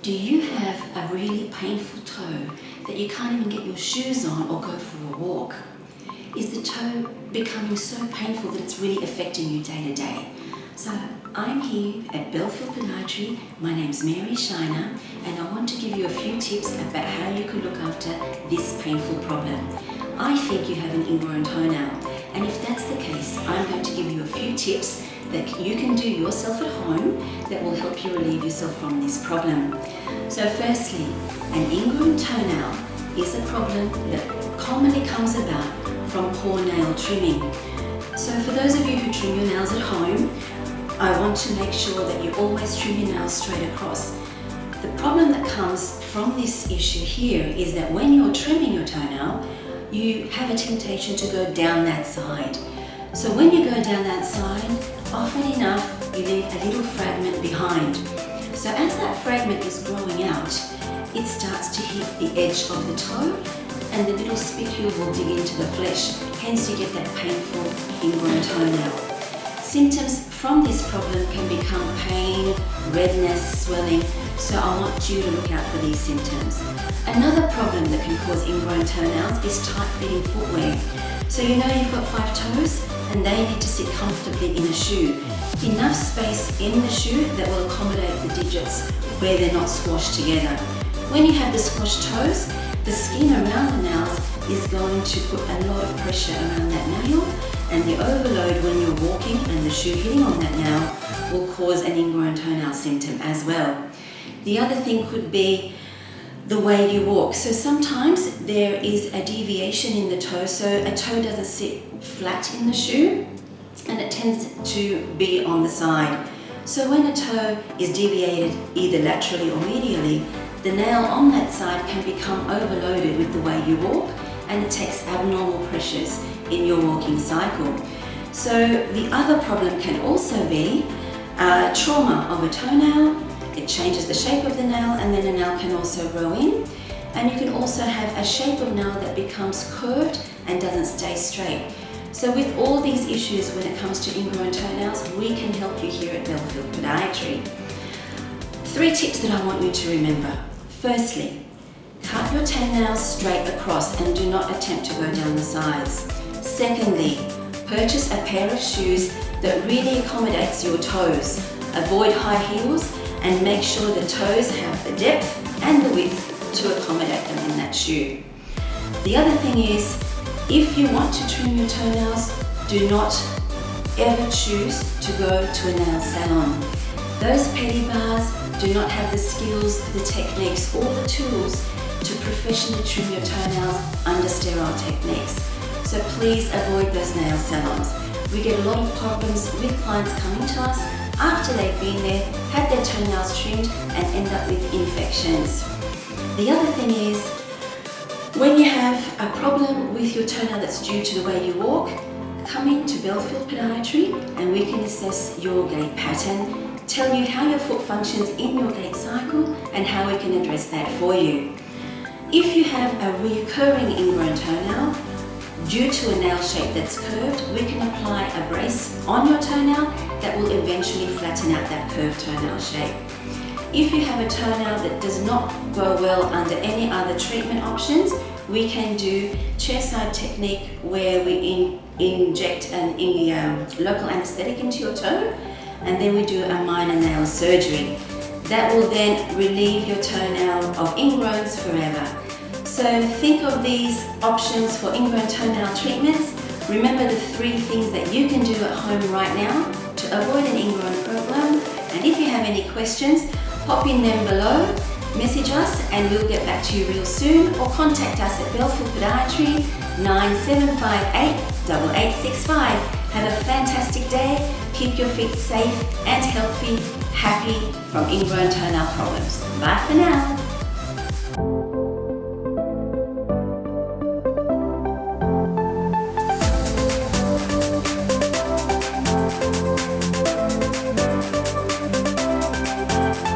Do you have a really painful toe that you can't even get your shoes on or go for a walk? Is the toe becoming so painful that it's really affecting you day to day? So I'm here at Belfield Podiatry. My name's Mary Shiner, and I want to give you a few tips about how you can look after this painful problem. I think you have an ingrown toenail, and if that's the case, I'm going to give you a few tips that you can do yourself at home that will help you relieve yourself from this problem. So firstly, an ingrown toenail is a problem that commonly comes about from poor nail trimming. So for those of you who trim your nails at home, I want to make sure that you always trim your nails straight across. The problem that comes from this issue here is that when you're trimming your toenail, you have a temptation to go down that side. So when you go down that side, often enough you leave a little fragment behind. So as that fragment is growing out, it starts to hit the edge of the toe and the little spicule will dig into the flesh. Hence you get that painful ingrown toenail. Symptoms from this problem can become pain, redness, swelling, so I want you to look out for these symptoms. Another problem that can cause ingrown toenails is tight-fitting footwear. So you know you've got 5 toes and they need to sit comfortably in a shoe. Enough space in the shoe that will accommodate the digits where they're not squashed together. When you have the squashed toes, the skin around the nails is going to put a lot of pressure around that nail, and the overload when you're walking and the shoe hitting on that nail will cause an ingrown toenail symptom as well. The other thing could be the way you walk. So sometimes there is a deviation in the toe, so a toe doesn't sit flat in the shoe and it tends to be on the side. So when a toe is deviated either laterally or medially, the nail on that side can become overloaded with the way you walk, and it takes abnormal pressures in your walking cycle. So the other problem can also be trauma of a toenail. It changes the shape of the nail, and then a nail can also grow in. And you can also have a shape of nail that becomes curved and doesn't stay straight. So with all these issues when it comes to ingrown toenails, we can help you here at Belfield Podiatry. 3 tips that I want you to remember. Firstly, cut your toenails straight across and do not attempt to go down the sides. Secondly, purchase a pair of shoes that really accommodates your toes. Avoid high heels and make sure the toes have the depth and the width to accommodate them in that shoe. The other thing is, if you want to trim your toenails, do not ever choose to go to a nail salon. Those petty bars do not have the skills, the techniques or the tools to professionally trim your toenails under sterile techniques. So please avoid those nail salons. We get a lot of problems with clients coming to us after they've been there, had their toenails trimmed and end up with infections. The other thing is, when you have a problem with your toenail that's due to the way you walk, come in to Belfield Podiatry and we can assess your gait pattern, tell you how your foot functions in your gait cycle and how we can address that for you. If you have a reoccurring ingrown toenail due to a nail shape that's curved, we can apply a brace on your toenail that will eventually flatten out that curved toenail shape. If you have a toenail that does not go well under any other treatment options, we can do chairside technique where we inject local anesthetic into your toe, and then we do a minor nail surgery. That will then relieve your toenail of ingrowns forever. So think of these options for ingrown toenail treatments. Remember the 3 things that you can do at home right now to avoid an ingrown problem. And if you have any questions, pop in them below, message us and we'll get back to you real soon, or contact us at Belfield Podiatry 9758 8865. Have a fantastic day, keep your feet safe and healthy, happy from ingrown toenail problems. Bye for now.